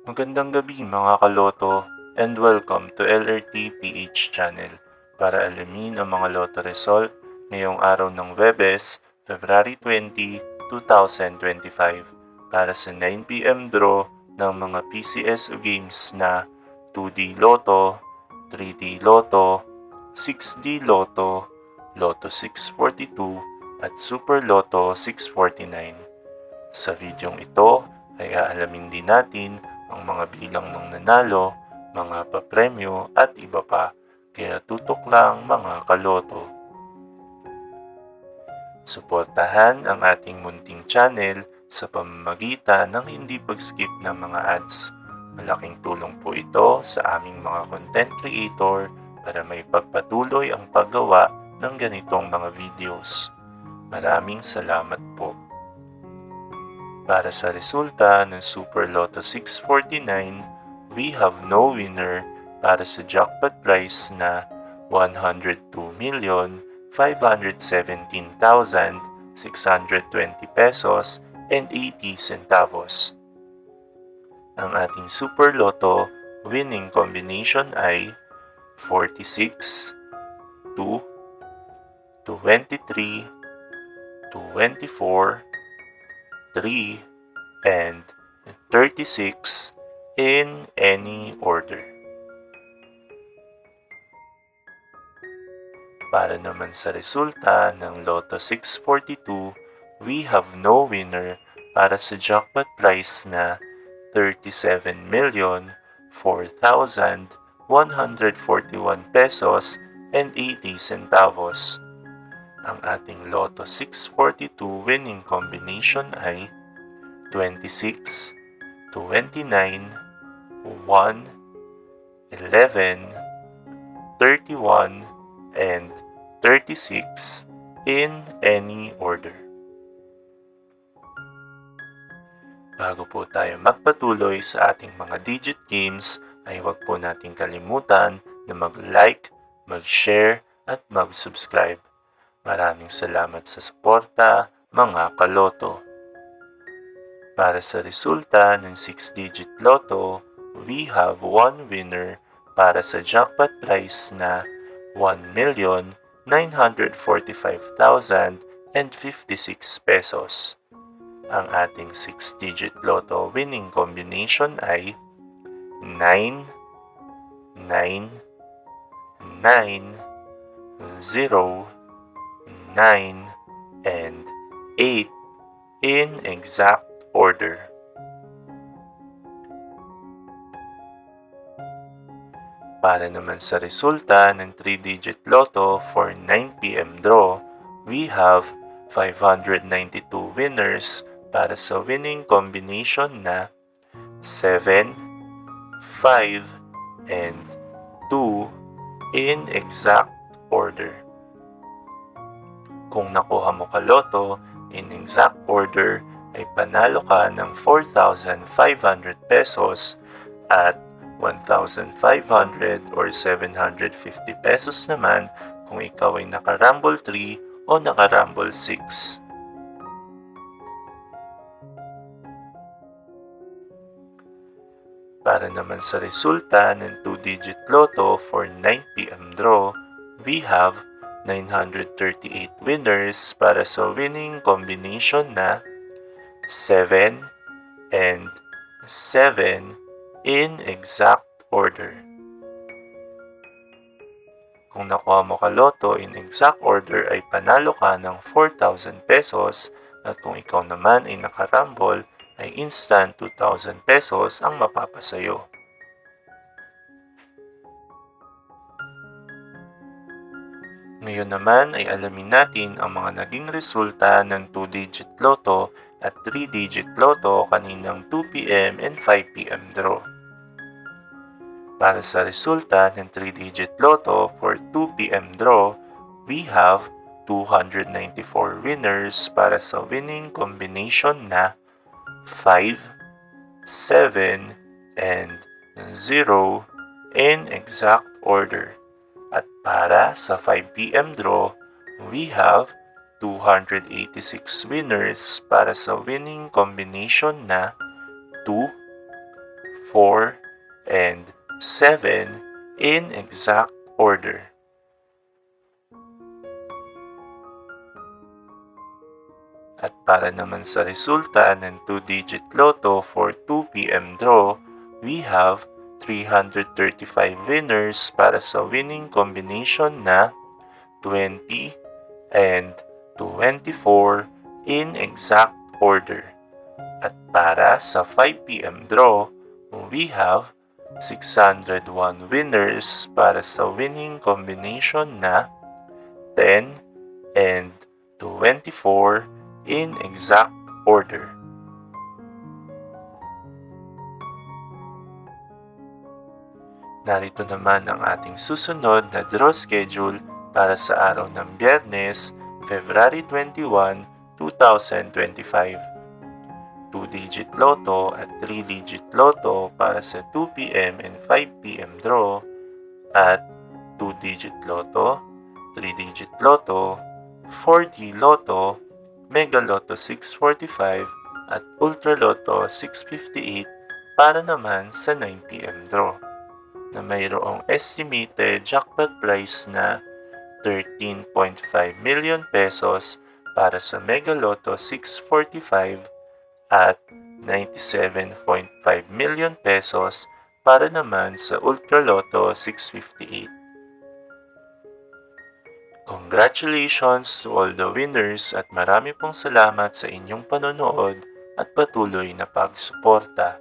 Magandang gabi mga kaloto and welcome to LRT PH channel para alamin ang mga loto result ngayong araw ng Webes, February 20, 2025 para sa 9 p.m. draw ng mga PCSO games na 2D Lotto, 3D Lotto, 6D Lotto, Lotto 642 at Super Lotto 649. Sa videong ito ay aalamin din natin ang mga bilang ng nanalo, mga papremyo at iba pa, kaya tutok lang mga kaloto. Suportahan ang ating munting channel sa pamamagitan ng hindi pag-skip ng mga ads. Malaking tulong po ito sa aming mga content creator para may pagpatuloy ang paggawa ng ganitong mga videos. Maraming salamat po. Para sa resulta ng Super Lotto 649, we have no winner para sa jackpot prize na 102,517,620 pesos and 80 centavos. Ang ating Super Lotto winning combination ay 46, 2, 23, 24, 3, and 36 in any order. Para naman sa resulta ng Lotto 642, we have no winner para sa jackpot prize na 37,004,141 pesos and 80 centavos. Ang ating Lotto 642 winning combination ay 26, 29, 1, 11, 31, and 36 in any order. Bago po tayo magpatuloy sa ating mga digit games, ay huwag po nating kalimutan na mag-like, mag-share, at mag-subscribe. Maraming salamat sa suporta, mga kaloto. Para sa resulta ng 6-digit Lotto, we have one winner para sa jackpot prize na 1,945,056 pesos. Ang ating 6-digit Lotto winning combination ay 9, 9, 9, 0, 9, and 8 in exact order. Para naman sa resulta ng 3-digit Lotto for 9 p.m. draw, we have 592 winners para sa winning combination na 7, 5, and 2 in exact order. Kung nakuha mo ka Lotto in exact order, ay panalo ka ng 4,500 pesos at 1,500 or 750 pesos naman kung ikaw ay naka-rumble 3 o naka-rumble 6. Para naman sa resulta ng 2-digit Lotto for 9 p.m. draw, we have 938 winners para sa winning combination na 7 and 7 in exact order. Kung nakuha mo ka Lotto in exact order ay panalo ka ng 4,000 pesos at kung ikaw naman ay nakarambol ay instant 2,000 pesos ang mapapasayo. Ngayon naman ay alamin natin ang mga naging resulta ng 2-digit Lotto at 3-digit Lotto kaninang 2 p.m. and 5 p.m. draw. Para sa resulta ng 3-digit Lotto for 2 p.m. draw, we have 294 winners para sa winning combination na 5, 7, and 0 in exact order. At para sa 5 p.m. draw, we have 286 winners para sa winning combination na 2, 4, 4, and 7 in exact order. At para naman sa resulta ng 2-digit Lotto for 2 p.m. draw, we have 335 winners para sa winning combination na 20 and 24 in exact order. At para sa 5 p.m. draw, we have 601 winners para sa winning combination na 10 and 24 in exact order. Narito naman ang ating susunod na draw schedule para sa araw ng Biyernes, February 21, 2025. 2-digit Lotto at 3-digit Lotto para sa 2 p.m. and 5 p.m. draw at 2-digit Lotto, 3-digit Lotto, 4D Lotto, Mega Lotto 645 at Ultra Lotto 658 para naman sa 9 p.m. draw na mayroong estimated jackpot prize na 13.5 million pesos para sa Mega Lotto 645 at 97.5 million pesos para naman sa Ultra Lotto 658. Congratulations to all the winners at marami pong salamat sa inyong panonood at patuloy na pagsuporta.